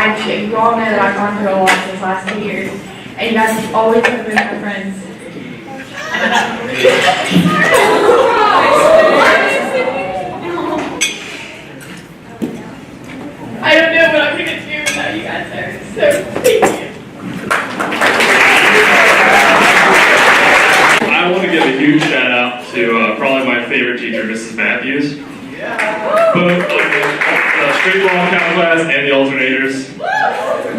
you all know that I've gone through a lot these last 2 years, and you guys always have been my friends. I don't know what I'm gonna do without you guys there, so thank you. I want to give a huge shout out to probably my favorite teacher, Mrs. Matthews. Both the straight law count class and the alternators.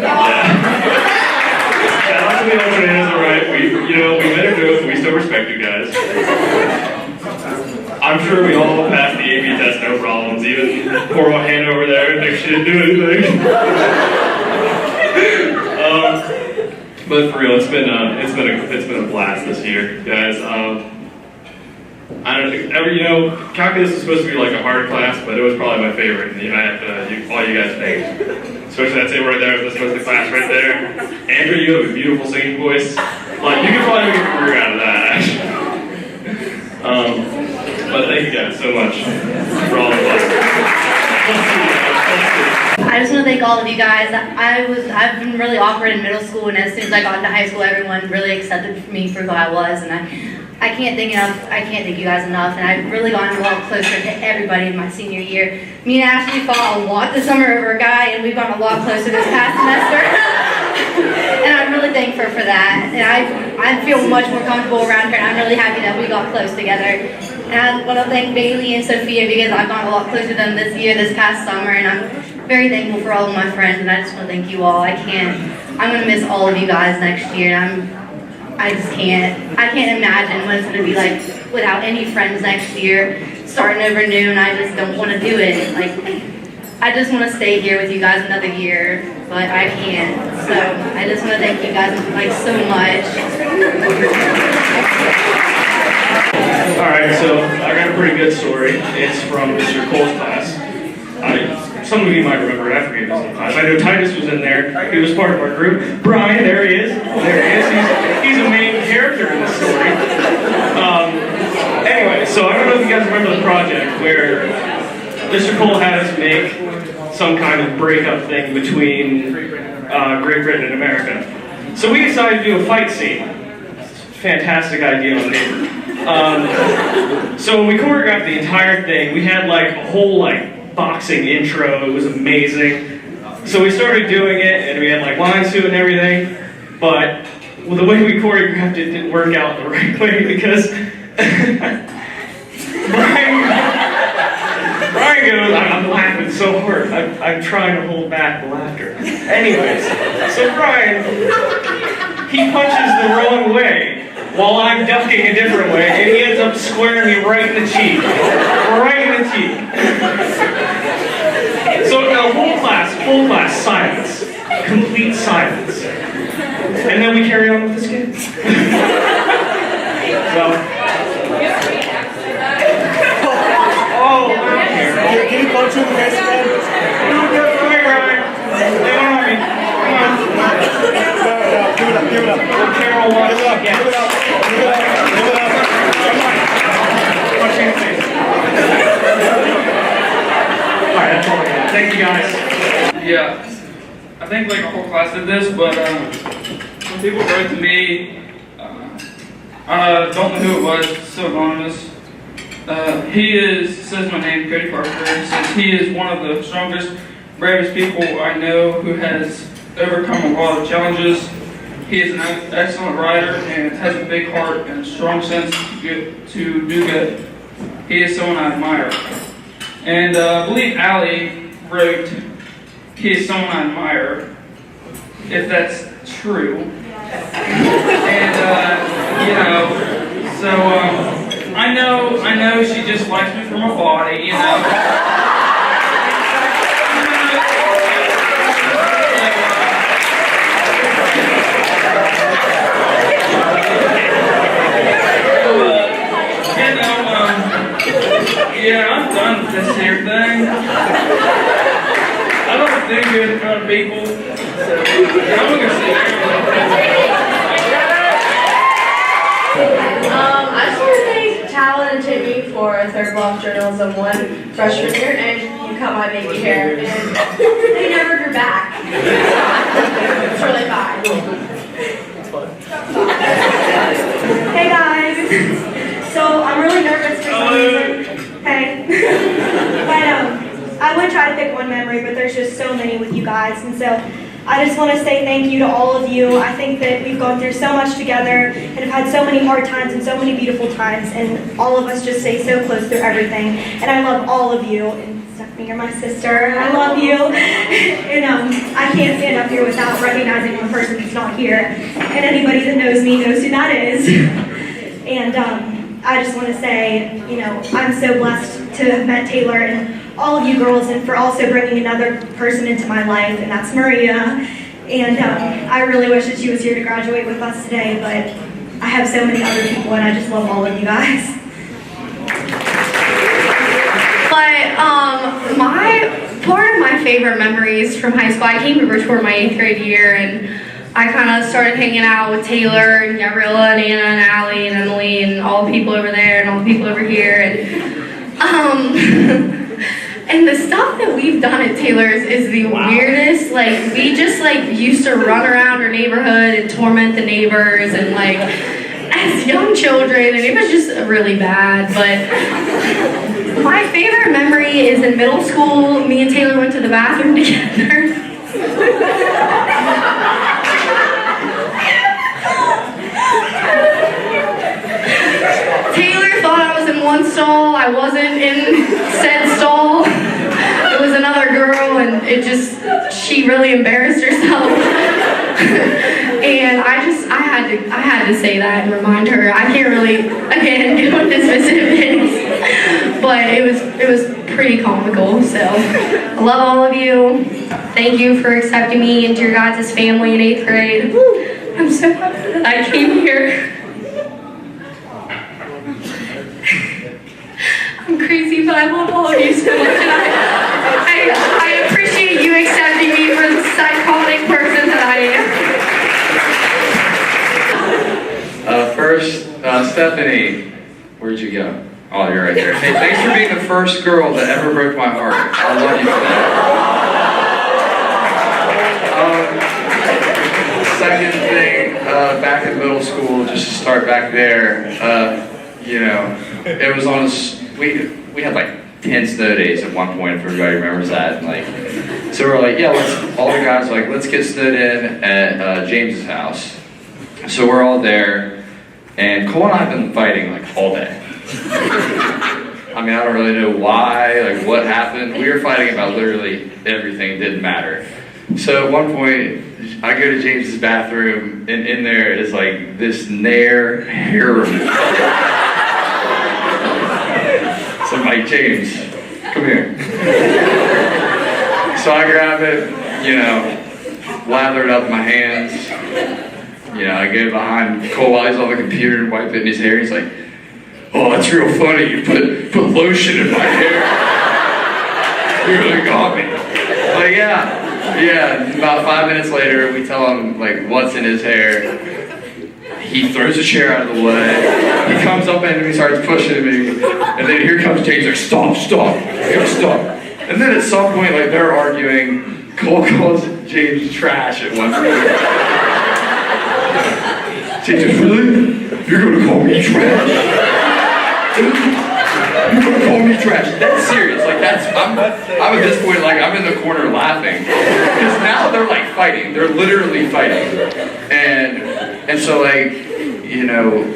Yeah. Shout out to the alternators, alright. We met her do it, we still respect you guys. I'm sure we all passed the AP test, no problems. Even poor old Hannah over there thinks she didn't do anything. But for real, it's been a blast this year, guys. I don't know, calculus is supposed to be like a hard class, but it was probably my favorite. All you guys think, especially that table right there. This was the class right there. Andrew, you have a beautiful singing voice. Like you could probably make a career out of that, actually. But thank you guys so much for all the us. I just want to thank all of you guys. I've been really awkward in middle school, and as soon as I got into high school, everyone really accepted me for who I was, and I can't thank you guys enough, and I've really gotten a lot closer to everybody in my senior year. Me and Ashley fought a lot this summer over a guy, and we've gotten a lot closer this past semester. And I'm really thankful for that. And I feel much more comfortable around her, and I'm really happy that we got close together. And I want to thank Bailey and Sophia because I've gotten a lot closer to them this year, this past summer, and I'm very thankful for all of my friends, and I just want to thank you all. I'm going to miss all of you guys next year, and I can't imagine what it's going to be like without any friends next year, starting over new, and I just don't want to do it. Like, I just want to stay here with you guys another year, but I can't. So I just want to thank you guys like so much. All right, so I got a pretty good story. It's from Mr. Cole's class. Some of you might remember it. I forget his class. I know Titus was in there. He was part of our group. Brian, there he is. He's a main character in the story. Anyway, so I don't know if you guys remember the project where Mr. Cole had us make some kind of breakup thing between Great Britain and America. So we decided to do a fight scene. Fantastic idea on paper. So when we choreographed the entire thing, we had like a whole boxing intro. It was amazing. So we started doing it, and we had lines to it and everything. But the way we choreographed it didn't work out the right way because Brian goes, I'm laughing so hard. I'm trying to hold back the laughter. Anyways, so Brian, he punches the wrong way while I'm ducking a different way, and he ends up squaring me right in the cheek. Right in the cheek. So the whole class, silence. Complete silence. And then we carry on with the skit. So, can you punch in the face again? Ryan. They don't have me. Come on. Give it up. Carol wants to get. Give it up. Punch in the face. Alright, that's all I got. Thank you guys. Yeah, I think a whole class did this, but when people wrote to me, I don't know who it was, it's still anonymous. Says my name, Cody Parker, says he is one of the strongest, bravest people I know who has overcome a lot of challenges. He is an excellent writer and has a big heart and a strong sense to do good. He is someone I admire. And I believe Allie wrote, he is someone I admire, if that's true. And, so I know she just likes me for my body, Yeah, I'm done with this here thing. I don't think good in front of people. So, I'm gonna sit there. I just want to thank Talon and Timmy for a third block journalism one freshman year, and them cut my baby hair, and they never grew back. It's really fine. Hey guys. So I'm really nervous for some reason. Hey. But I would try to pick one memory, but there's just so many with you guys, and so I just want to say thank you to all of you. I think that we've gone through so much together and have had so many hard times and so many beautiful times, and all of us just stay so close through everything. And I love all of you. And Stephanie, you're my sister. I love you. And I can't stand up here without recognizing one person who's not here. And anybody that knows me knows who that is. And I just want to say, I'm so blessed to have met Taylor and all of you girls, and for also bringing another person into my life, and that's Maria. And I really wish that she was here to graduate with us today, but I have so many other people, and I just love all of you guys. But part of my favorite memories from high school, I came to Bridgeport my 8th grade year, and I kind of started hanging out with Taylor and Gabriella and Anna and Allie and Emily and all the people over there and all the people over here, and the stuff that we've done at Taylor's is the weirdest. Like, we just used to run around our neighborhood and torment the neighbors and as young children, and it was just really bad. But my favorite memory is in middle school. Me and Taylor went to the bathroom together. Taylor thought I was in one stall. I wasn't in said stall. It was another girl, and she really embarrassed herself. And I had to say that and remind her. I can't really, again, go into specifics, but it was pretty comical. So I love all of you. Thank you for accepting me into your guys' family in 8th grade. I'm so happy that I came here. I'm crazy, but I love all of you so much, and I appreciate you accepting me for the psychotic person that I am. First, Stephanie, where'd you go? Oh, you're right there. Hey, thanks for being the first girl that ever broke my heart. I love you for that. Second thing, back in middle school, just to start back there, it was on we had 10 snow days at one point, if everybody remembers that. And so we're all the guys let's get snowed in at James's house. So we're all there, and Cole and I have been fighting all day. I mean, I don't really know why, what happened. We were fighting about literally everything. It didn't matter. So at one point, I go to James's bathroom, and in there is this Nair hair remover. So I'm like, James, come here. So I grab it, lather it up in my hands. I go behind Cole while he's on the computer and wipe it in his hair. He's like, oh, that's real funny. You put lotion in my hair. You really got me. Yeah. About 5 minutes later, we tell him what's in his hair. He throws a chair out of the way. He comes up and he starts pushing me. And then here comes James, stop. You gotta stop. And then at some point, they're arguing. Cole calls James trash at one point. James goes, really? You're gonna call me trash? You're gonna call me trash? That's serious. I'm at this point, I'm in the corner laughing. Because now they're fighting. They're literally fighting. And so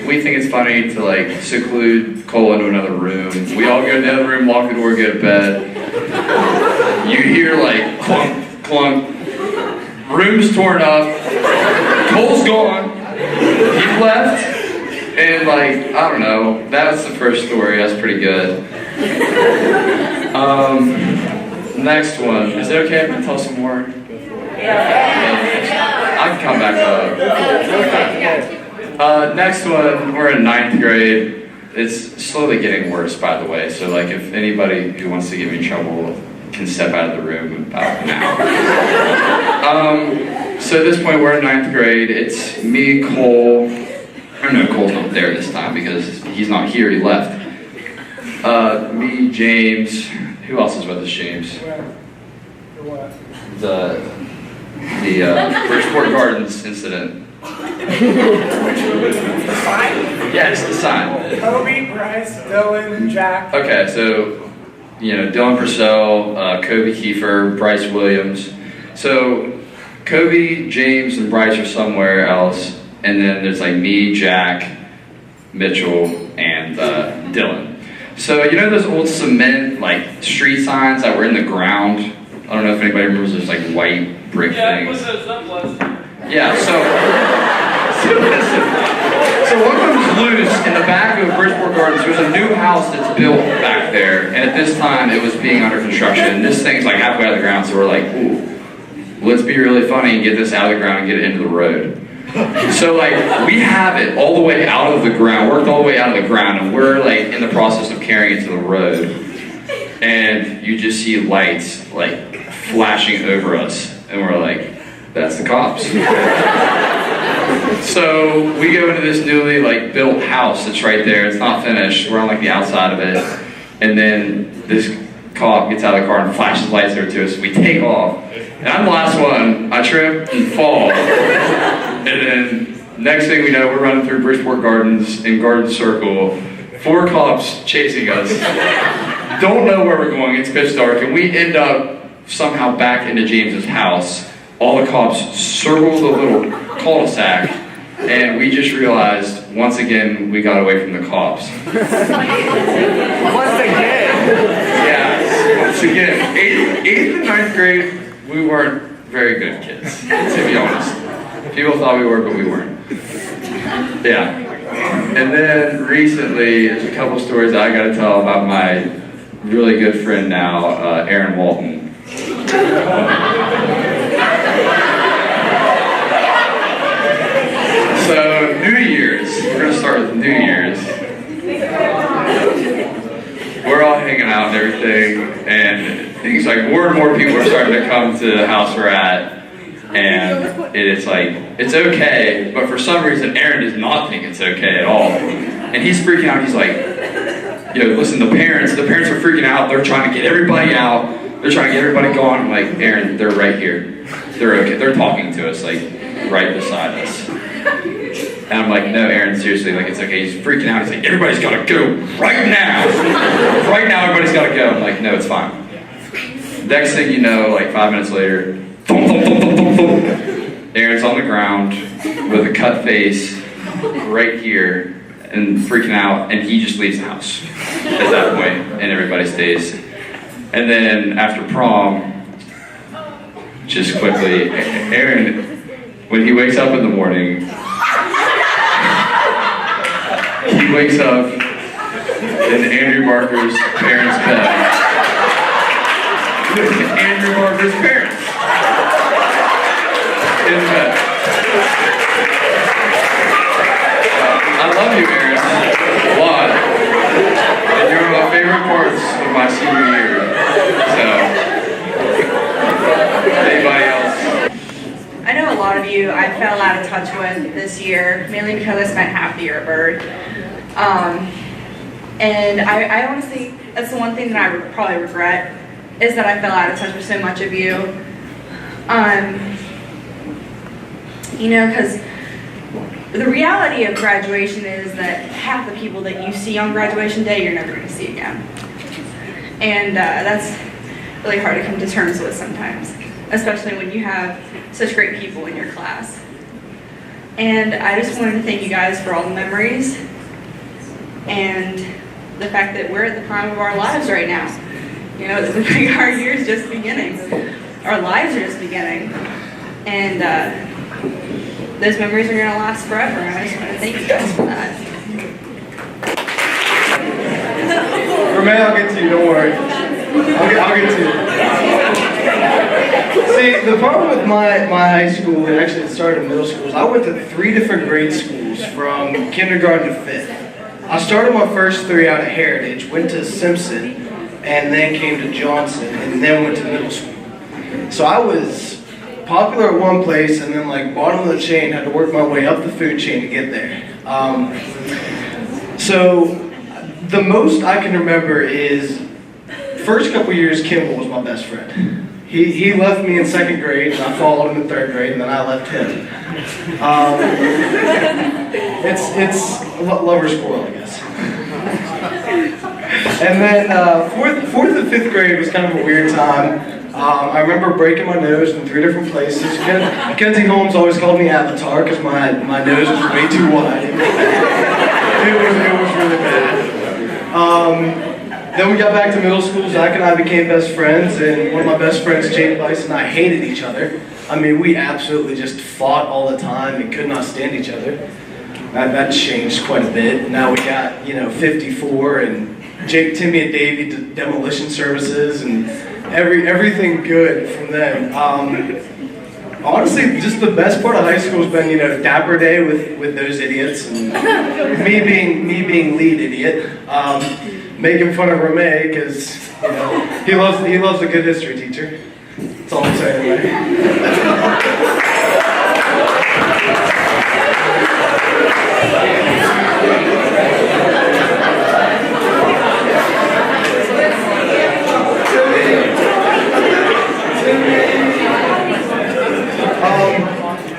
we think it's funny to seclude Cole into another room. We all go in the other room, lock the door, go to bed. You hear clunk, clunk. Room's torn up. Cole's gone. He left. And I don't know. That was the first story. That's pretty good. Next one. Is it okay if I tell some more? I can come back up. Next one, we're in 9th grade. It's slowly getting worse, by the way. So, if anybody who wants to get me in trouble can step out of the room about now. So at this point, we're in 9th grade. It's me, Cole. No, Cole's not there this time because he's not here. He left. Me, James, who who else is with us, James? What? The Bridgeport Gardens incident. Yes, the sign. Kobe, Bryce, Dylan, and Jack. Okay, so, Dylan Purcell, Kobe Kiefer, Bryce Williams. So, Kobe, James, and Bryce are somewhere else, and then there's like me, Jack, Mitchell, and Dylan. So, those old cement, like, street signs that were in the ground? I don't know if anybody remembers those, like, white brick things. Yeah, so listen. So one comes loose in the back of Bridgeport Gardens. There's a new house that's built back there, and at this time it was being under construction. This thing's like halfway out of the ground, so we're like, ooh, let's be really funny and get this out of the ground and get it into the road. So like, we have it all the way out of the ground, worked all the way out of the ground, and we're like in the process of carrying it to the road. And you just see lights like flashing over us, and we're like, that's the cops. So we go into this newly like built house that's right there. It's not finished. We're on like the outside of it. And then this cop gets out of the car and flashes lights over to us. We take off. And I'm the last one. I trip and fall. And then next thing we know, we're running through Bridgeport Gardens in Garden Circle. 4 cops chasing us. Don't know where we're going. It's pitch dark. And we end up somehow back into James's house. All the cops circle the little cul-de-sac, and we just realized, once again, we got away from the cops. Once again? Yeah, once again. 8th and 9th grade, we weren't very good kids, to be honest. People thought we were, but we weren't. Yeah. And then recently, there's a couple stories I got to tell about my really good friend now, Aaron Walton. So, New Year's. We're going to start with New Year's. We're all hanging out and everything, and things like more and more people are starting to come to the house we're at, and it's like, it's okay, but for some reason, Aaron does not think it's okay at all. And he's freaking out. He's like, listen, the parents are freaking out. They're trying to get everybody out. They're trying to get everybody gone. I'm like, Aaron, they're right here. They're okay. They're talking to us, like, right beside us. And I'm like, no, Aaron, seriously, like, it's okay. He's freaking out. He's like, everybody's got to go right now. Right now, everybody's got to go. I'm like, no, it's fine. Next thing you know, like 5 minutes later, thump, thump, thump, thump, thump, thump. Aaron's on the ground with a cut face right here and freaking out, and he just leaves the house at that point, and everybody stays. And then after prom, just quickly, Aaron, when he wakes up in the morning, he wakes up in Andrew Barker's parents' bed. Andrew Barker's parents in bed. I love you, Aaron, a lot. And you're one of my favorite parts of my senior year. So, anybody else? I know a lot of you I fell out of touch with this year, mainly because I spent half the year at Bird. And I honestly, that's the one thing that I would probably regret, is that I fell out of touch with so much of you. Because the reality of graduation is that half the people that you see on graduation day, you're never going to see again. And that's really hard to come to terms with sometimes, especially when you have such great people in your class. And I just wanted to thank you guys for all the memories and the fact that we're at the prime of our lives right now. Our year's just beginning. Our lives are just beginning. And those memories are going to last forever, and I just want to thank you guys for that. Romain, I'll get to you, don't worry. I'll get to you. See, the problem with my high school, and actually it started in middle school, is I went to 3 different grade schools from kindergarten to 5th. I started my first 3 out at Heritage, went to Simpson, and then came to Johnson, and then went to middle school. So I was popular at one place, and then like bottom of the chain, had to work my way up the food chain to get there. So the most I can remember is first couple years, Kimball was my best friend. He left me in second grade, and I followed him in third grade, and then I left him. It's lover's quarrel, I guess. And then fourth and fifth grade was kind of a weird time. I remember breaking my nose in 3 different places. Mackenzie Holmes always called me Avatar because my nose was way too wide. It was really bad. Then we got back to middle school. Zach and I became best friends, and one of my best friends, Jake Bice, and I hated each other. I mean, we absolutely just fought all the time and could not stand each other. That changed quite a bit. Now we got, 54, and Jake, Timmy, and Davey did demolition services, and everything good from them. Honestly, just the best part of high school has been, Dapper Day with those idiots, and me being lead idiot, making fun of Ramey because he loves a good history teacher. That's all I'm saying. Right?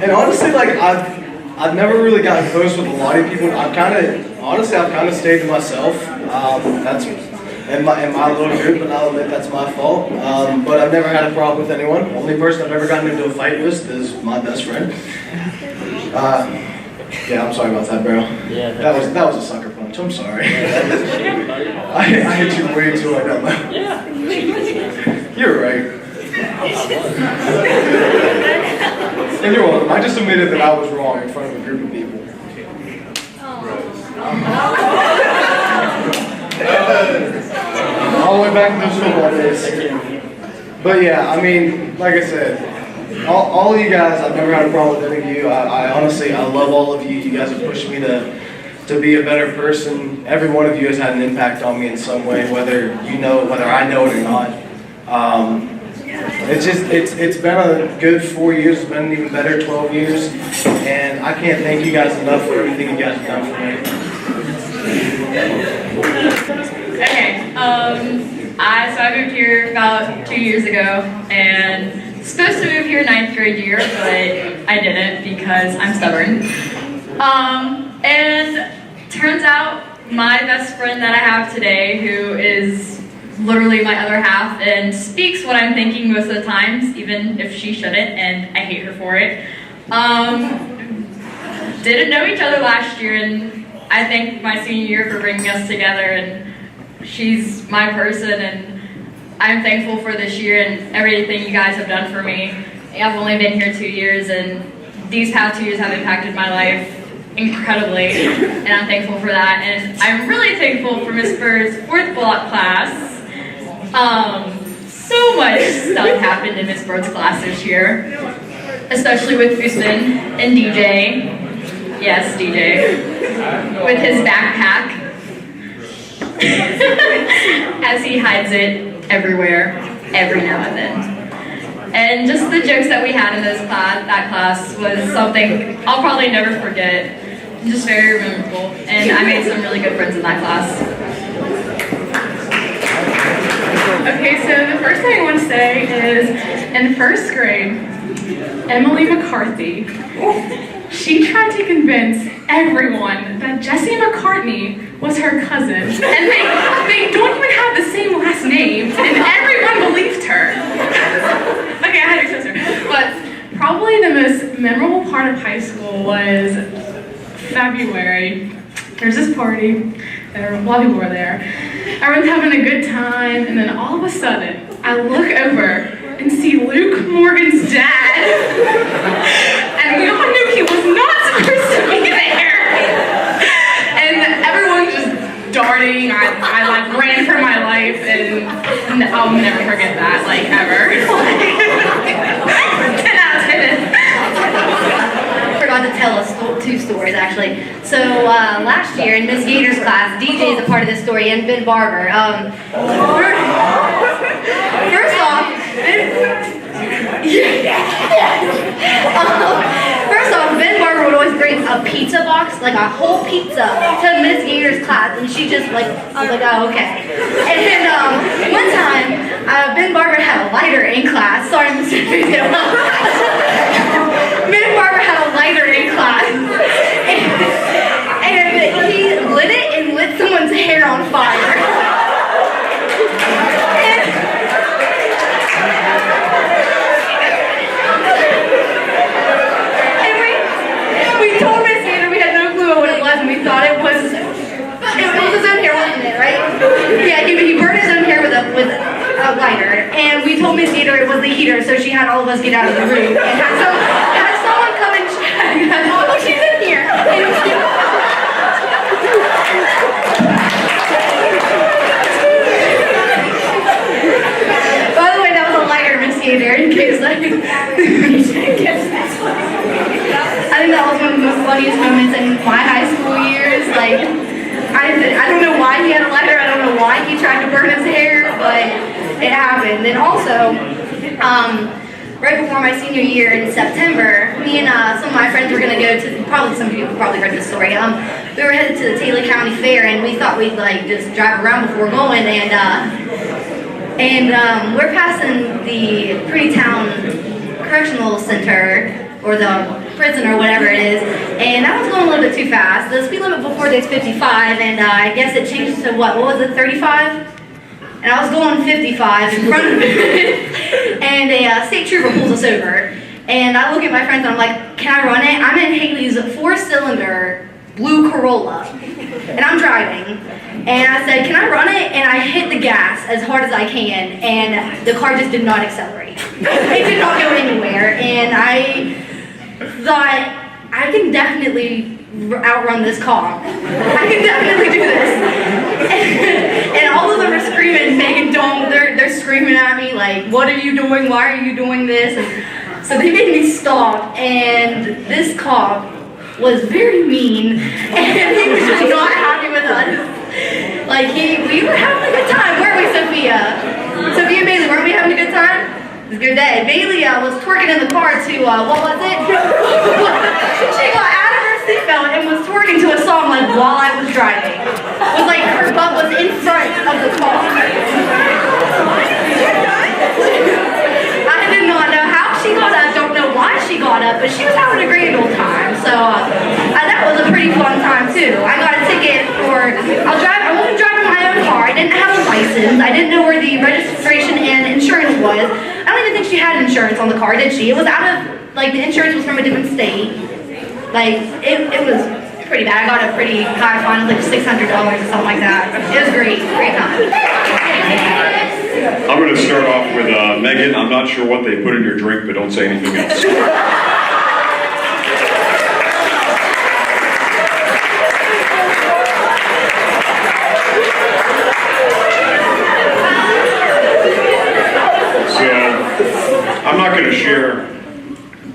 And honestly, I've never really gotten close with a lot of people. I've kind of stayed to myself. That's in my little group, and I'll admit that's my fault. But I've never had a problem with anyone. The only person I've ever gotten into a fight with is my best friend. Yeah, I'm sorry about that, bro. Yeah, that was a sucker punch. I'm sorry. I hit you way too hard. Yeah. You're right. And you're welcome. I just admitted that I was wrong in front of a group of people. All the way back to those football days. But yeah, I mean, like I said, all of you guys, I've never had a problem with any of you. I honestly love all of you. You guys have pushed me to be a better person. Every one of you has had an impact on me in some way, whether I know it or not. It's been a good 4 years. It's been an even better 12 years, and I can't thank you guys enough for everything you guys have done for me. Okay, so I moved here about 2 years ago, and supposed to move here 9th grade year, but I didn't because I'm stubborn. And turns out my best friend that I have today, who is literally my other half and speaks what I'm thinking most of the times, even if she shouldn't, and I hate her for it. Didn't know each other last year, and I thank my senior year for bringing us together, and she's my person, and I'm thankful for this year and everything you guys have done for me. I've only been here 2 years, and these past 2 years have impacted my life incredibly, and I'm thankful for that. And I'm really thankful for Miss Bird's 4th block class. So much stuff happened in Miss Bird's class this year, especially with Usman and DJ. Yes, DJ. With his backpack. As he hides it everywhere, every now and then. And just the jokes that we had in that class was something I'll probably never forget. Just very memorable. And I made some really good friends in that class. Okay, so the first thing I want to say is, in 1st grade, Emily McCarthy, she tried to convince everyone that Jessie McCartney was her cousin. And they don't even have the same last name, and everyone believed her. Okay, I had to access her. But probably the most memorable part of high school was February. There's this party. A lot of people were there. Everyone's having a good time, and then all of a sudden, I look over and see Luke Morgan's dad. And we all knew he was not supposed to be there. And everyone just darting. I ran for my life, and I'll never forget that, ever. 10 out of 10. To tell us 2 stories actually. So last year in Miss Gator's class, DJ is a part of this story, and Ben Barber. First off, Ben Barber would always fourth grade a pizza box, like a whole pizza, to Miss Gator's class, and she just like, I was like, oh, okay. And then one time, Ben Barber had a lighter in class. Sorry, Mr. Video. Ben Barber had a lighter in class, and he lit it and lit someone's hair on fire. We told Miss Gator we had no clue what it was, and we thought it was his own hair, wasn't it, right? Yeah, he burned his own hair with a lighter, and we told Miss Gator it was the heater, so she had all of us get out of the room and had someone come and check. Oh, she's in here. By the way, that was a lighter, Miss Gator, in case I think that was one of the most funniest moments in my high school years. Like, I don't know why he had a lighter. I don't know why he tried to burn his hair, but it happened. And also, right before my senior year in September, me and some of my friends were going to go to, probably some people probably heard this story. We were headed to the Taylor County Fair, and we thought we'd like just drive around before going, and we're passing the Prettytown Correctional Center, or the prison or whatever it is, and I was going a little bit too fast. The speed limit before this 55, and I guess it changed to what was it, 35? And I was going 55 in front of it, and a state trooper pulls us over, and I look at my friends and I'm like, can I run it? I'm in Haley's 4-cylinder blue Corolla, and I'm driving, and I said, can I run it? And I hit the gas as hard as I can, and the car just did not accelerate. It did not go anywhere, and I thought, I can definitely outrun this car. I can definitely do this. And all of them are screaming, Megan, don't, they're screaming at me like, what are you doing? Why are you doing this? And so they made me stop, and this cop was very mean, and he was just not happy with us. Like, we were having a good time, weren't we, Sophia? Sophia and Bailey, weren't we having a good time? It was a good day. Bailey was twerking in the car to, what was it? She got out of her seatbelt and was twerking to a song like while I was driving. It was like her butt was in front of the car. I did not know how she got up, don't know why she got up, but she was having a grand old time. So that was a pretty fun time too. I got a ticket for, I wasn't driving my own car, I didn't have a license, I didn't know where the registration and insurance was. I don't even think she had insurance on the car, did she? It was out of, like, the insurance was from a different state. Like, it was pretty bad. I got a pretty high fine, like $600 or something like that. It was great time. I'm going to start off with Megan. I'm not sure what they put in your drink, but don't say anything else. So, I'm not going to share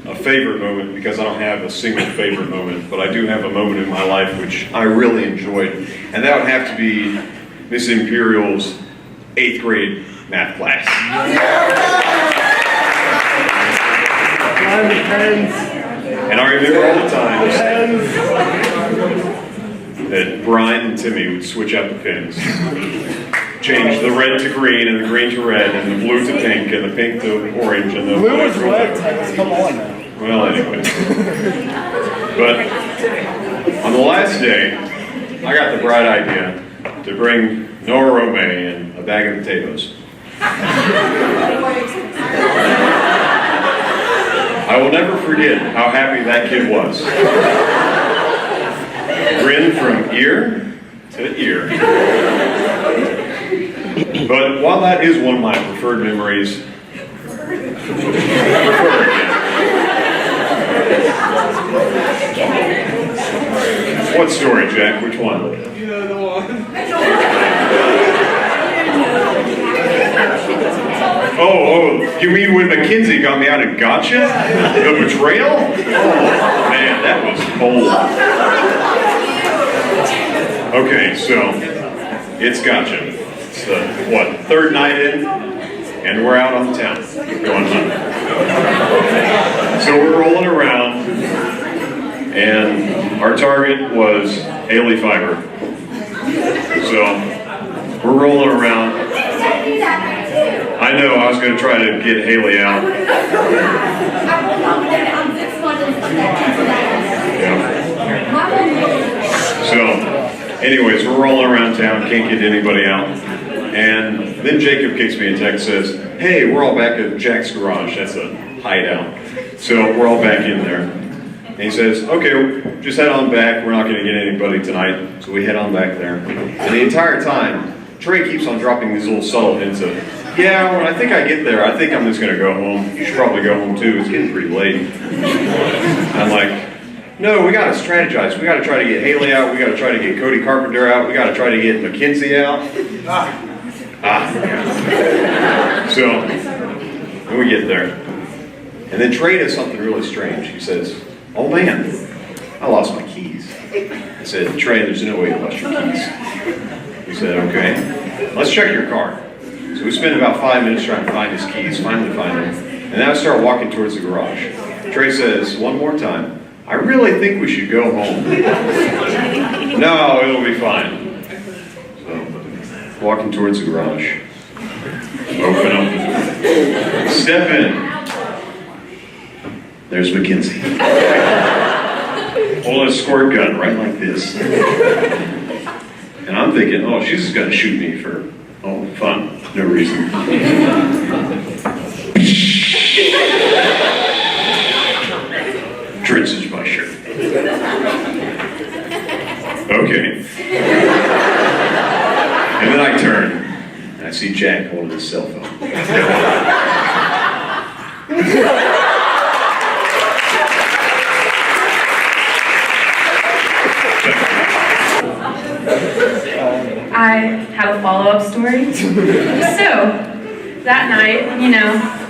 a favorite moment because I don't have a single favorite moment, but I do have a moment in my life which I really enjoyed, and that would have to be Miss Imperial's 8th grade math class. And I remember all the times that Brian and Timmy would switch out the pins. Change the red to green, and the green to red, and the blue to pink, and the pink to orange, and the blue was red. Come on now. Well, anyway. But on the last day, I got the bright idea to bring Noah Rome and a bag of potatoes. I will never forget how happy that kid was. Grin from ear to ear. But while that is one of my preferred memories, what story, Jack? Which one? You know the one. Oh, you mean when Mackenzie got me out of gotcha? The betrayal? Oh, man, that was cold. Okay, so, it's gotcha. It's the, what, 3rd night in? And we're out on the town, going home. So we're rolling around, and our target was Haley Fiber. So we're rolling around. I know I was going to try to get Haley out. So, anyways, we're rolling around town, can't get anybody out. And then Jacob kicks me a text, says, hey, we're all back at Jack's garage. That's a hideout. So we're all back in there. And he says, okay, just head on back. We're not going to get anybody tonight. So we head on back there. And the entire time, Trey keeps on dropping these little subtle hints of, yeah, when I think I get there, I think I'm just going to go home. You should probably go home too. It's getting pretty late. I'm like, no, we got to strategize. We got to try to get Haley out. We got to try to get Cody Carpenter out. We got to try to get Mackenzie out. So, when we get there, and then Trey does something really strange. He says, oh man, I lost my keys. I said, Trey, there's no way you lost your keys. He said, okay, let's check your car. So we spent about 5 minutes trying to find his keys, finally find them, and then I start walking towards the garage. Trey says, one more time, I really think we should go home. No, it'll be fine. So, walking towards the garage. Open up. Step in. There's Mackenzie. Holding a squirt gun right like this. And I'm thinking, oh, she's just gonna shoot me for, fun. No reason. Drenches my shirt. Okay. And then I turn, and I see Jack holding his cell phone. I have a follow-up story. So, that night,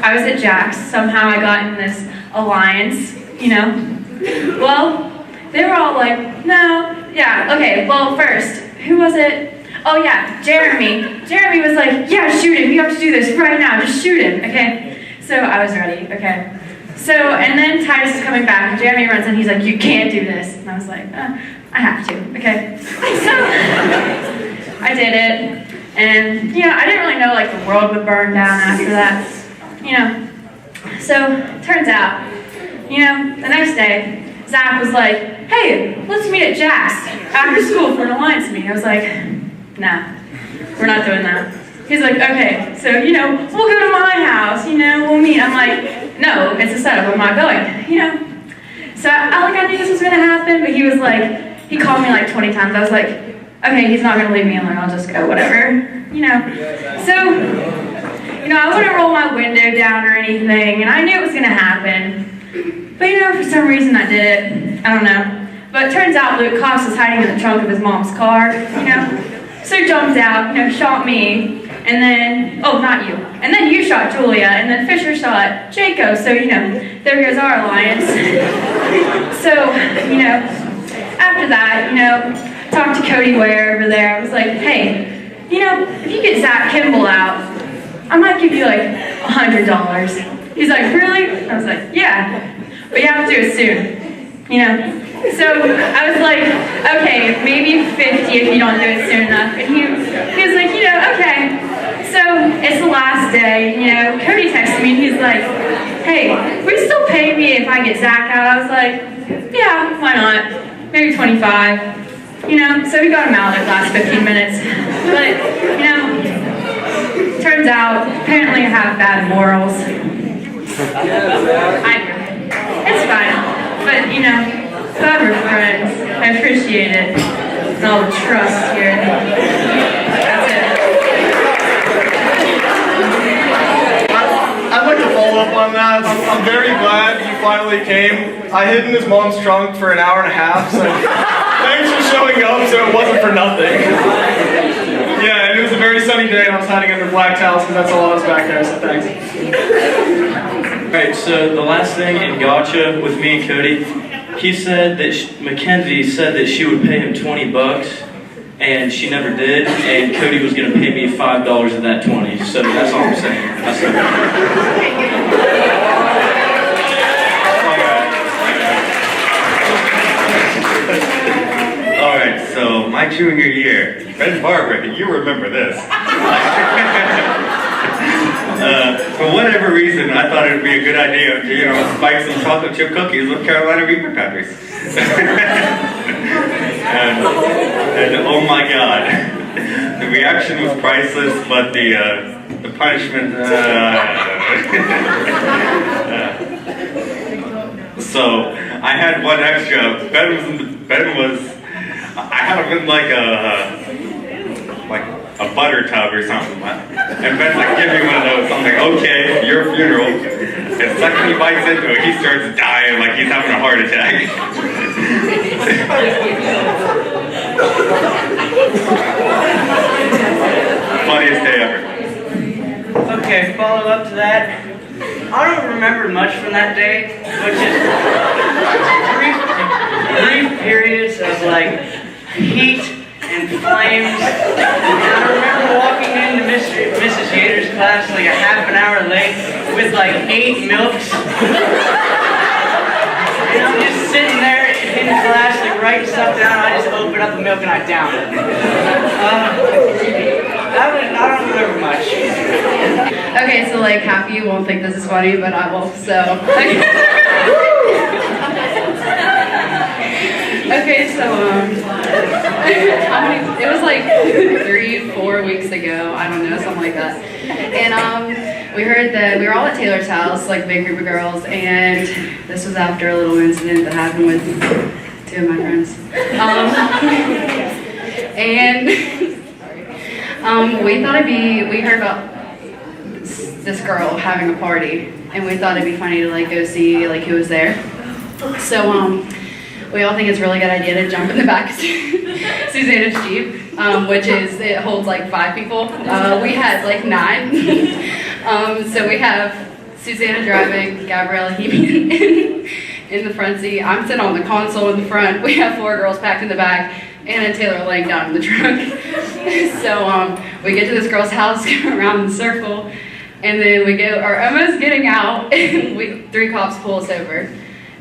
I was at Jack's. Somehow I got in this alliance, Well, they were all like, no, yeah, okay, well, first, who was it? Oh, yeah, Jeremy. Jeremy was like, yeah, shoot him. You have to do this right now. Just shoot him, okay? So I was ready, okay? So, and then Titus is coming back, and Jeremy runs in, he's like, you can't do this. And I was like, I have to, okay? So, I did it, and, I didn't really know, the world would burn down after that, So, turns out, the next day, Zach was like, hey, let's meet at Jack's after school for an alliance meeting. I was like, nah, we're not doing that. He's like, okay, so, we'll go to my house, we'll meet. I'm like, no, it's a setup, I'm not going, So I knew this was gonna happen, but he was like, he called me 20 times. I was like, okay, he's not gonna leave me alone, I'll just go, whatever, So, I wouldn't roll my window down or anything, and I knew it was gonna happen. But for some reason I did it. I don't know. But it turns out Luke Cox was hiding in the trunk of his mom's car, So he jumped out, shot me, and then, oh, not you. And then you shot Julia, and then Fisher shot Jacob, so, there goes our alliance. So, after that, talked to Cody Ware over there. I was like, hey, if you get Zach Kimball out, I might give you $100. He's like, really? I was like, yeah. But you have to do it soon, So I was like, okay, maybe 50 if you don't do it soon enough. And he was like, okay. So it's the last day, Cody texted me and he's like, hey, will you still pay me if I get Zach out? I was like, yeah, why not? Maybe 25. So we got him out in the last 15 minutes. But, turns out, apparently I have bad morals. It's fine, but glad we're friends. I appreciate it. And all the trust here. That's it. I'd like to follow up on that. I'm very glad you finally came. I hid in his mom's trunk for an hour and a half, so thanks for showing up so it wasn't for nothing. Yeah, and it was a very sunny day and I was hiding under black towels because that's all I was back there, so thanks. Alright, so the last thing in gotcha with me and Cody, he said that Mackenzie said that she would pay him $20, and she never did, and Cody was going to pay me $5 of that 20, so that's all I'm saying. That's all. So my junior year, Ben Barbara, you remember this. For whatever reason, I thought it would be a good idea to, spike some chocolate chip cookies with Carolina Reaper peppers. and oh my God, the reaction was priceless, but the punishment. So I had one extra. Ben was. I had him in like a butter tub or something. And Ben's like, give me one of those. I'm like, okay, your funeral. And the second he bites into it, he starts dying like he's having a heart attack. Funniest day ever. Okay, follow up to that. I don't remember much from that day, which is brief periods of like heat and flames. And I remember walking into Mrs. Yater's class like a half an hour late with like 8 milks. And I'm just sitting there in class like writing stuff down. I just open up the milk and I down it. I don't remember much. Okay, so like half of you won't think this is funny, but I will, so. Okay, so, it was like 3-4 weeks ago, I don't know, something like that. And we heard that we were all at Taylor's house, like a big group of girls, and this was after a little incident that happened with 2 of my friends. We heard about this girl having a party, and we thought it'd be funny to like go see like who was there. So we all think it's a really good idea to jump in the back of Susanna's Jeep, it holds like 5 people. We had like 9. So we have Susanna driving, Gabriella in the front seat. I'm sitting on the console in the front. We have 4 girls packed in the back, Anna and Taylor laying down in the trunk. So we get to this girl's house, go around in a circle, and then we are almost getting out, and 3 cops pull us over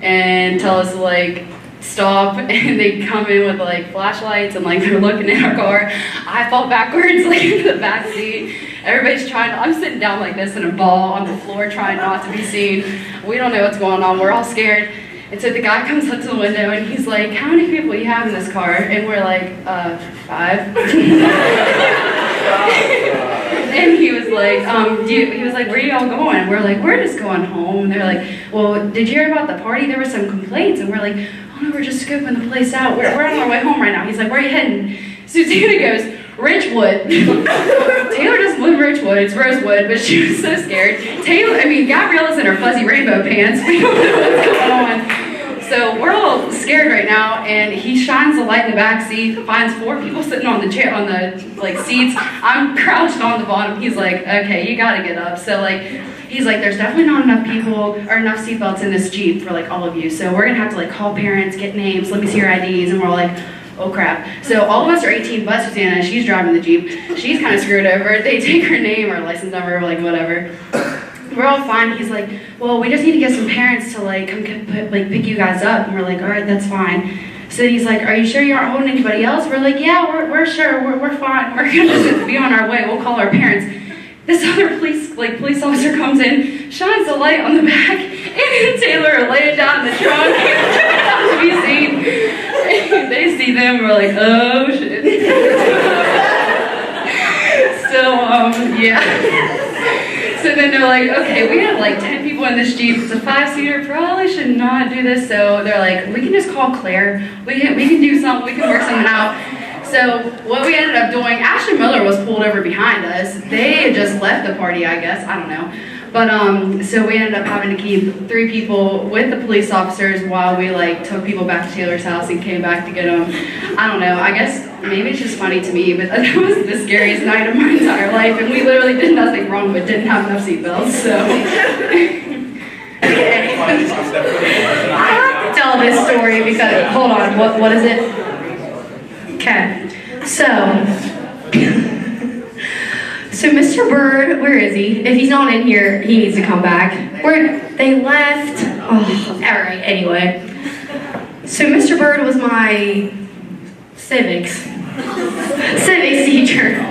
and tell us to like stop, and they come in with like flashlights and like they're looking in our car. I fall backwards like into the back seat. Everybody's I'm sitting down like this in a ball on the floor trying not to be seen. We don't know what's going on. We're all scared. And so the guy comes up to the window and he's like, how many people you have in this car? And we're like, 5. And he was like, where are y'all going? And we're like, we're just going home. And they're like, well, did you hear about the party? There were some complaints. And we're like, oh no, we're just scoping the place out. We're on our way home right now. He's like, where are you heading? Susanna goes, Ridgewood. Taylor doesn't live in Ridgewood, it's Rosewood, but she was so scared. Gabriella's in her fuzzy rainbow pants. We don't know what's going on. So we're all scared right now, and he shines the light in the back seat, finds 4 people sitting on the chair, on the like seats. I'm crouched on the bottom. He's like, okay, you gotta get up. So like, he's like, there's definitely not enough people or enough seatbelts in this Jeep for like all of you. So we're gonna have to like call parents, get names, let me see your IDs, and we're all like, oh crap. So all of us are 18 but Susanna, she's driving the Jeep. She's kind of screwed over. They take her name or license number, like whatever. We're all fine. He's like, well, we just need to get some parents to like come pick you guys up. And we're like, all right, that's fine. So he's like, are you sure you aren't holding anybody else? We're like, yeah, we're sure, we're fine. We're gonna just be on our way. We'll call our parents. This other police officer comes in, shines the light on the back, and Taylor are laying down in the trunk, not to be seen. They see them, we're like, oh shit. So, yeah. So then they're like, okay, we have like 10 people in this Jeep. It's a 5-seater, probably should not do this. So they're like, we can just call Claire. We can do something, we can work something out. So what we ended up doing, Ashley Miller was pulled over behind us. They had just left the party, I guess, I don't know. But so we ended up having to keep 3 people with the police officers while we like took people back to Taylor's house and came back to get them. I don't know, I guess maybe it's just funny to me, but that was the scariest night of my entire life, and we literally did nothing wrong but didn't have enough seatbelts, so. I have to tell this story because, hold on, what is it? Okay, so Mr. Bird, where is he? If he's not in here, he needs to come back. They left. Oh, all right, anyway. So Mr. Bird was my civics civics teacher.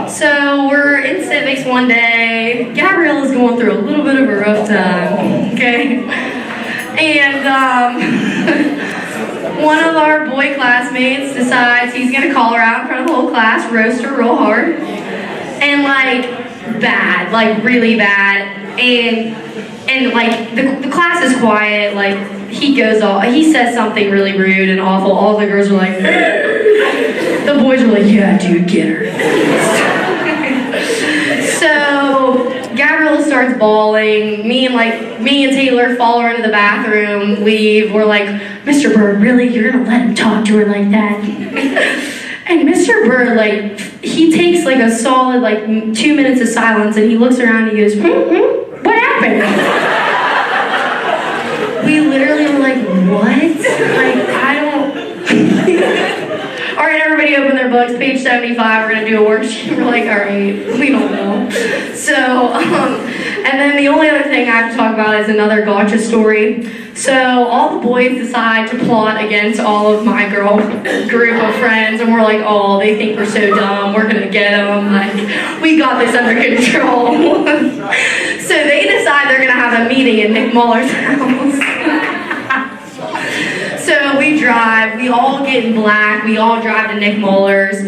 So we're in civics one day. Gabriella's going through a little bit of a rough time, okay? And one of our boy classmates decides he's gonna call her out in front of the whole class, roast her real hard. And like, bad, like really bad. And like, the class is quiet, like, he says something really rude and awful. All the girls are like, the boys are like, yeah, dude, get her. So Gabriella starts bawling. Me and Taylor follow her into the bathroom, leave. We're like, Mr. Bird, really? You're gonna let him talk to her like that? And Mr. Bird, like, he takes like a solid 2 minutes of silence and he looks around and he goes, what happened? We literally were like, what? Like, I don't... All right, everybody open their books, page 75, we're gonna do a worksheet. We're like, all right, we don't know. So, and then the only other thing I have to talk about is another gotcha story. So all the boys decide to plot against all of my girl group of friends, and we're like, oh, they think we're so dumb, we're gonna get them, like, we got this under control. So they decide they're gonna have a meeting in Nick Muller's house. So we drive, we all get in black, we all drive to Nick Muller's.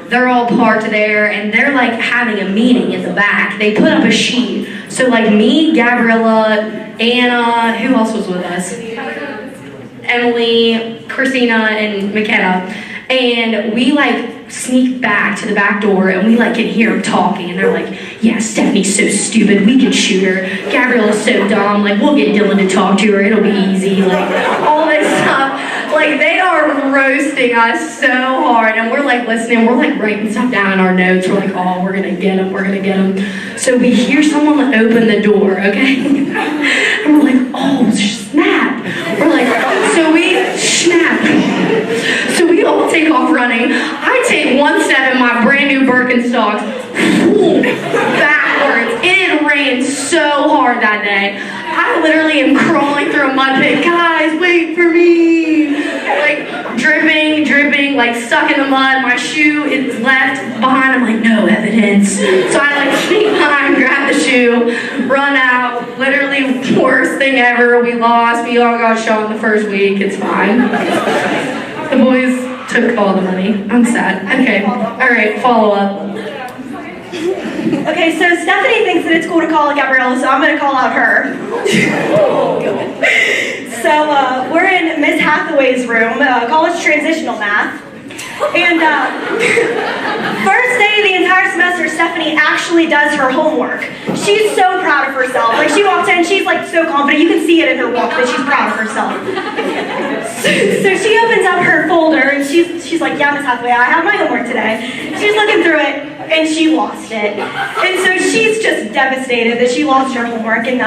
They're all parked there, and they're like having a meeting in the back. They put up a sheet. So like me, Gabriella, Anna, who else was with us? Emily, Christina, and McKenna. And we like sneak back to the back door, and we like can hear them talking, and they're like, yeah, Stephanie's so stupid, we can shoot her. Gabriella's so dumb, like, we'll get Dylan to talk to her, it'll be easy, like, all this stuff. Like, they are roasting us so hard, and we're like listening, we're like writing stuff down in our notes, we're like, oh, we're gonna get him, we're gonna get him. So we hear someone open the door, okay? And we're like, oh, snap. We're like, so we snap. So we all take off running. I take one step in my brand new Birkenstocks, backwards. It had rained so hard that day. I literally am crawling through a mud pit. Guys, wait for me. Like dripping, like stuck in the mud. My shoe is left behind. I'm like, no evidence. So I like sneak behind, grab the shoe, run out. Literally worst thing ever. We lost. We all got shot in the first week. It's fine. The boys took all the money. I'm sad. Okay. All right. Follow up. Okay, so Stephanie thinks that it's cool to call out Gabriella, so I'm going to call out her. So we're in Miss Hathaway's room, college transitional math. And first day of the entire semester, Stephanie actually does her homework. She's so proud of herself. Like, she walks in, she's like so confident. You can see it in her walk that she's proud of herself. So she opens up her folder and she's like, yeah, Miss Hathaway, I have my homework today. She's looking through it and she lost it. And so she's just devastated that she lost her homework. And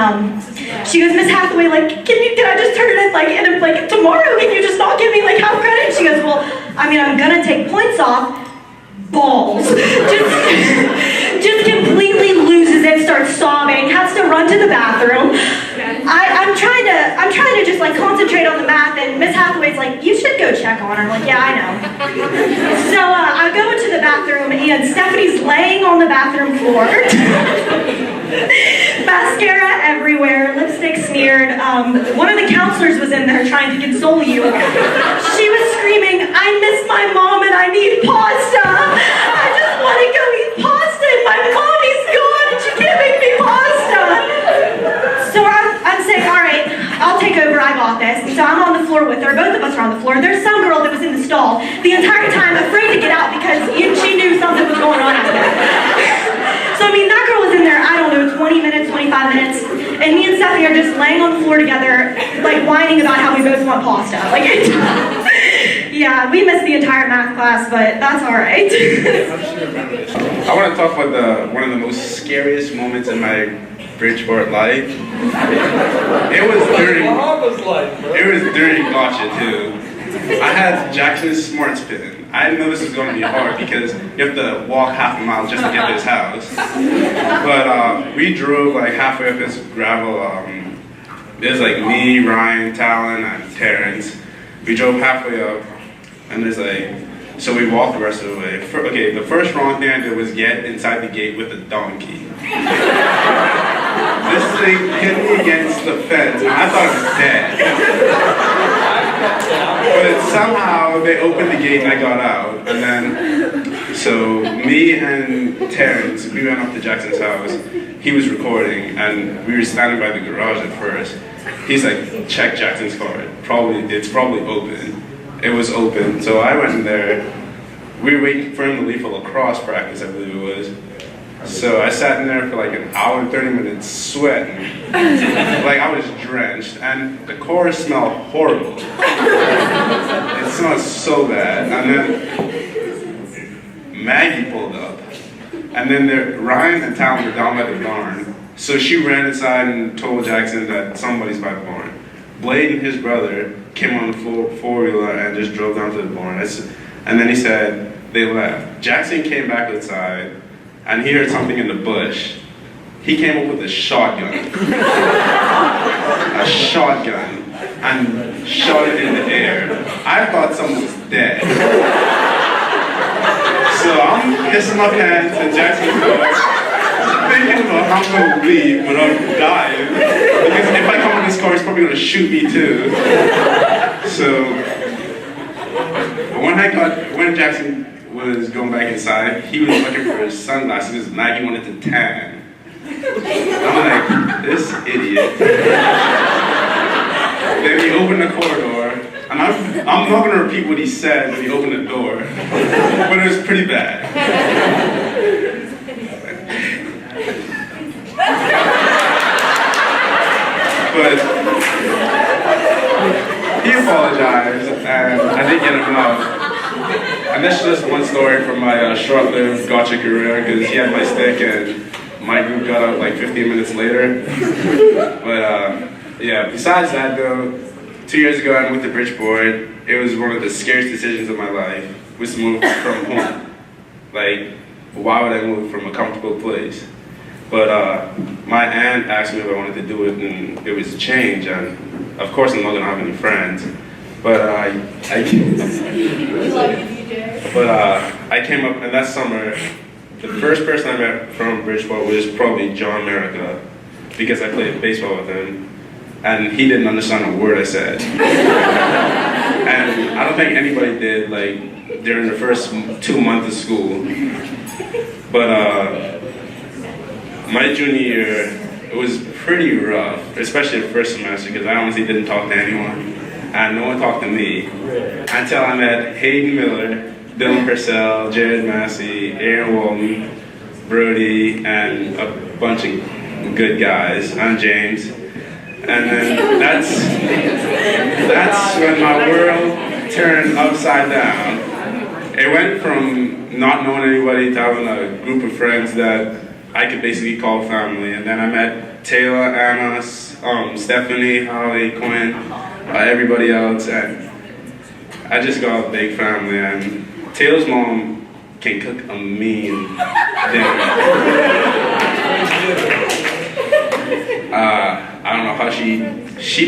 she goes, Miss Hathaway, like, can I just turn it in like tomorrow? Can you just not give me like half credit? She goes, well, I mean, I'm gonna take points off. Balls. Just completely loses it, starts sobbing, has to run to the bathroom. I'm trying to just like concentrate on the math, and Miss Hathaway's like, you should go check on her. I'm like, yeah, I know. So I go into the bathroom, and Stephanie's laying on the bathroom floor. Mascara everywhere, lipstick smeared. One of the counselors was in there trying to console you. She was screaming, I miss my mom and I need pasta. I just want to go eat pasta and my mommy's gone and she can't make me pasta. So I'm saying, all right, I'll take over, I got this. So I'm on the floor with her, both of us are on the floor. There's some girl that was in the stall the entire time afraid to get out because she knew something was going on out there. So I mean, that girl was in there, I don't know, 20 minutes, 25 minutes, and me and Stephanie are just laying on the floor together, like whining about how we both want pasta. Like, yeah, we missed the entire math class, but that's all right. I want to talk about one of the most scariest moments in my Bridgeport life. It was during gotcha too. I had Jackson's Smarts Pin. I didn't know this was going to be hard because you have to walk half a mile just to get to his house. But we drove like halfway up this gravel. It was like me, Ryan, Talon, and Terrence. We drove halfway up, and there's like So we walked the rest of the way. Okay, the first wrong thing I did was get inside the gate with a donkey. This thing hit me against the fence, and I thought it was dead. But somehow they opened the gate and I got out. And then, so me and Terrence, we went up to Jackson's house. He was recording, and we were standing by the garage at first. He's like, check Jackson's car. It's probably open. It was open, so I went in there. We were waiting for him to leave for lacrosse practice, I believe it was. So I sat in there for like an hour and 30 minutes sweating. Like I was drenched, and the car smelled horrible. It smelled so bad. And then Maggie pulled up. And then Ryan and Talon were down by the barn. So she ran inside and told Jackson that somebody's by the barn. Blade and his brother came on the four-wheeler and just drove down to the barn. And then he said they left. Jackson came back outside and he heard something in the bush. He came up with a shotgun. A shotgun. And shot it in the air. I thought someone was dead. So I'm kissing my pants and Jackson's going, thinking about how I'm going to leave without dying. Because if I come in this car, he's probably going to shoot me too. So when Jackson was going back inside, he was looking for his sunglasses. Maggie wanted to tan. I'm like, this idiot. Then he opened the corridor, and I'm not going to repeat what he said when he opened the door, but it was pretty bad. But he apologized, and I did get him out. And that's just one story from my short-lived gotcha career, because he had my stick and my group got out like 15 minutes later. But yeah, besides that though, 2 years ago I moved to Bridgeport. It was one of the scariest decisions of my life, was to move from home. Like, why would I move from a comfortable place? But my aunt asked me if I wanted to do it, and it was a change, and of course I'm not gonna have any friends. But I came up, and that summer, the first person I met from Bridgeport was probably John America, because I played baseball with him, and he didn't understand a word I said. And I don't think anybody did, like, during the first 2 months of school. But my junior year, it was pretty rough, especially the first semester, because I honestly didn't talk to anyone, and no one talked to me, until I met Hayden Miller, Dylan Purcell, Jared Massey, Aaron Walton, Brody, and a bunch of good guys, and James. And then that's when my world turned upside down. It went from not knowing anybody to having a group of friends that I could basically call family. And then I met Taylor, Anna, Stephanie, Holly, Quinn, everybody else, and I just got a big family. And Taylor's mom can cook a mean dinner. I don't know how she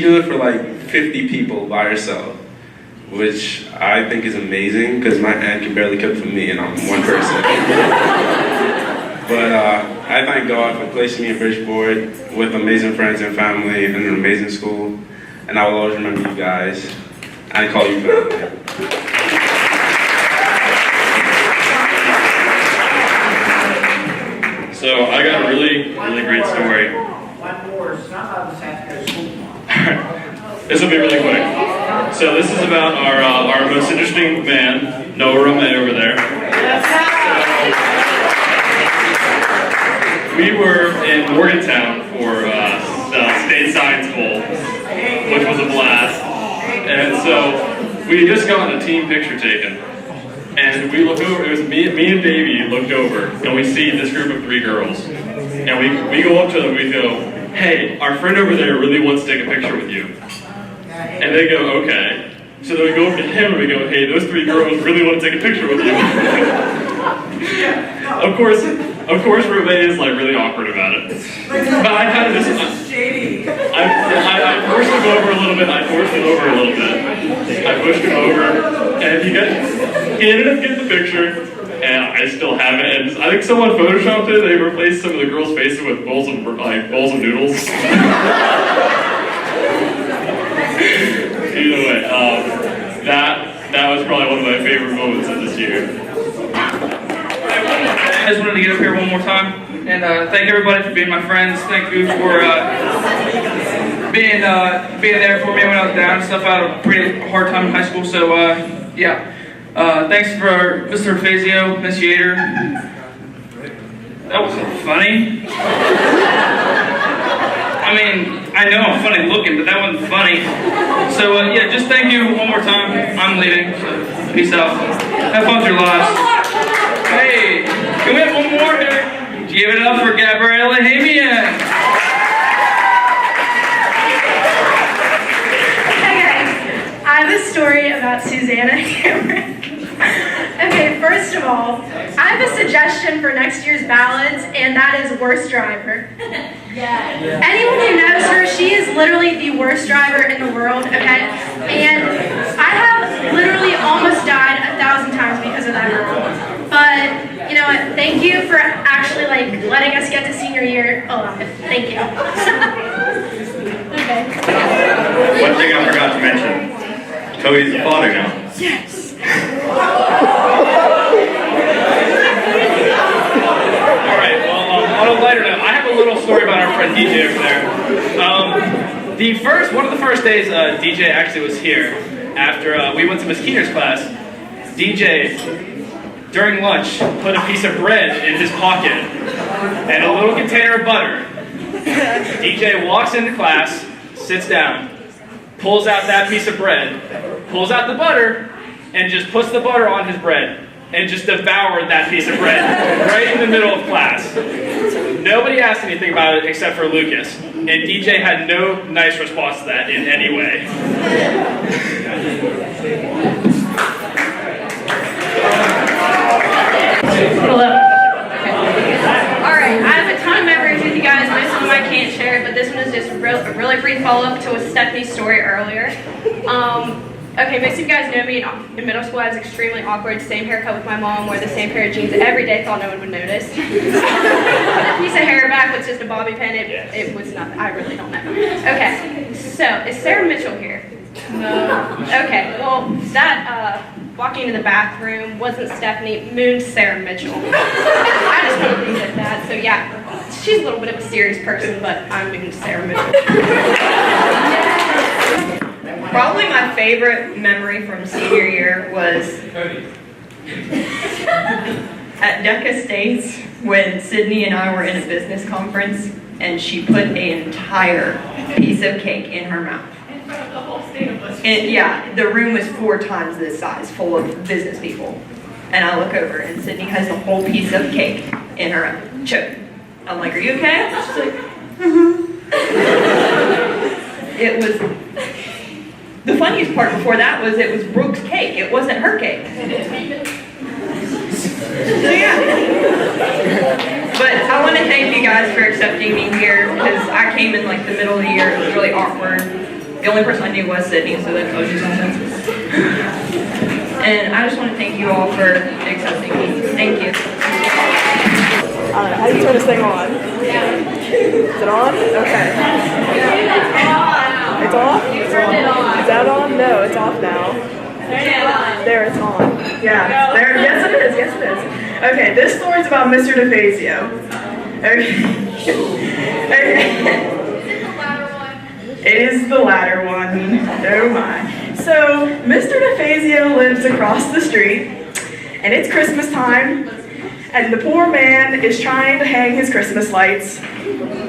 do it for like 50 people by herself, which I think is amazing, because my aunt can barely cook for me and I'm one person. But I thank God for placing me in Bridgeport with amazing friends and family and an amazing school, and I will always remember you guys. I call you family. So I got a really great story. This will be really quick. So this is about our most interesting man, Noah Romay over there. We were in Morgantown for the state science bowl, which was a blast. And so we had just gotten a team picture taken. And we look over, it was me and Baby looked over, and we see this group of 3 girls. And we go up to them, we go, hey, our friend over there really wants to take a picture with you. And they go, okay. So then we go over to him and we go, hey, those 3 girls really want to take a picture with you. Of course, Of course, Rubé is like really awkward about it. But I kind of just, I forced him over a little bit. I pushed him over, and he ended up getting the picture, and I still have it. And I think someone photoshopped it. They replaced some of the girls' faces with bowls of noodles. Either way, that was probably one of my favorite moments of this year. I just wanted to get up here one more time and thank everybody for being my friends. Thank you for being there for me when I was down and stuff. I had a pretty hard time in high school, so yeah. Thanks for Mr. Fazio, Miss Yater. That wasn't funny. I mean, I know I'm funny looking, but that wasn't funny. So yeah, just thank you one more time. I'm leaving, so peace out. Have fun with your lives. Hey, can we have one more here? Give it up for Gabriella Hamian. Hey guys, I have a story about Susanna Cameron. Okay, first of all, I have a suggestion for next year's ballads, and that is worst driver. Anyone who knows her, she is literally the worst driver in the world, okay? And I have literally almost died 1,000 times because of that girl. But, you know what, thank you for actually, like, letting us get to senior year alive. Thank you. Okay. One thing I forgot to mention, Cody's a father now. Yes. Alright, well, on a lighter note, I have a little story about our friend DJ over there. One of the first days DJ actually was here, after we went to Miss Keener's class, DJ, during lunch, put a piece of bread in his pocket and a little container of butter. DJ walks into class, sits down, pulls out that piece of bread, pulls out the butter, and just puts the butter on his bread and just devoured that piece of bread right in the middle of class. Nobody asked anything about it except for Lucas, and DJ had no nice response to that in any way. Hello. Alright, I have a ton of memories with you guys. Most of them I can't share, but this one is just a really brief follow-up to Stephanie's story earlier. Okay, most of you guys know me. In middle school, I was extremely awkward. Same haircut with my mom, wore the same pair of jeans every day, thought no one would notice. A piece of hair back with just a bobby pin, it was nothing. I really don't know. Okay, so is Sarah Mitchell here? No. Okay, well, that walking into the bathroom wasn't Stephanie, mooned Sarah Mitchell. I just want to leave it at that. So yeah, she's a little bit of a serious person, but I'm mooned Sarah Mitchell. Probably my favorite memory from senior year was at DECA States when Sydney and I were in a business conference and she put an entire piece of cake in her mouth. And yeah, the room was 4 times this size, full of business people. And I look over and Sydney has the whole piece of cake in her own choke. I'm like, are you okay? She's like, It was... The funniest part before that was it was Brooke's cake. It wasn't her cake. So yeah. But I want to thank you guys for accepting me here because I came in like the middle of the year. It was really awkward. The only person I knew was Sydney, so that tells you something. And I just want to thank you all for accepting me. Thank you. How do you turn this thing on? Is it on? Okay. It's off? Is that on? No, it's off now. There, it's on. Yeah. There. Yes, it is. Yes, it is. Okay, this story is about Mr. DeFazio. Okay. It is the latter one. Oh my. So, Mr. DeFazio lives across the street, and it's Christmas time, and the poor man is trying to hang his Christmas lights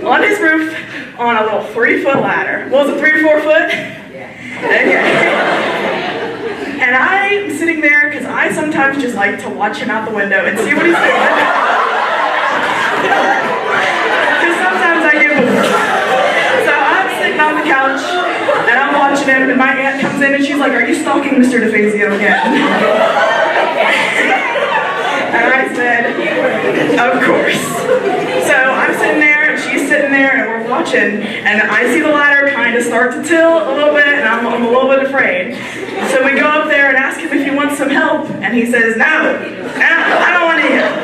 on his roof on a little 3-foot ladder. Was it 3 or 4 foot? Okay. And I'm sitting there because I sometimes just like to watch him out the window and see what he's doing. Because sometimes I give him. So I'm sitting on the couch and I'm watching him, and my aunt comes in and she's like, "Are you stalking Mr. DeFazio again?" And I said, "Of course." watching, and I see the ladder kind of start to tilt a little bit, and I'm a little bit afraid. So we go up there and ask him if he wants some help, and he says, no, I don't want any help.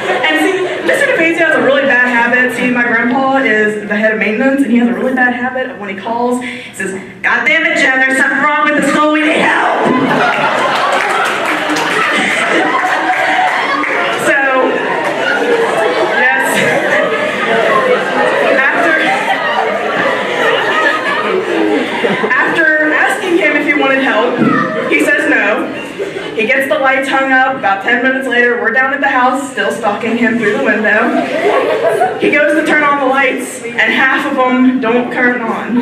And see, Mr. DeFazio has a really bad habit. See, my grandpa is the head of maintenance, and he has a really bad habit of when he calls, he says, God damn it, Jen, there's something wrong with the school, we need help. So, yes, after asking him if he wanted help, he says no. He gets the lights hung up. About 10 minutes later, we're down at the house, still stalking him through the window. He goes to turn on the lights, and half of them don't turn on.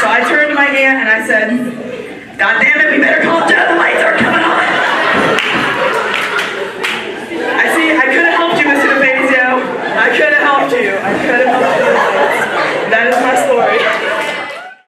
So I turned to my aunt and I said, God damn it, we better call Joe, the lights are coming on. I could have helped you, Mr. DeFazio. I could have helped you. That is my story.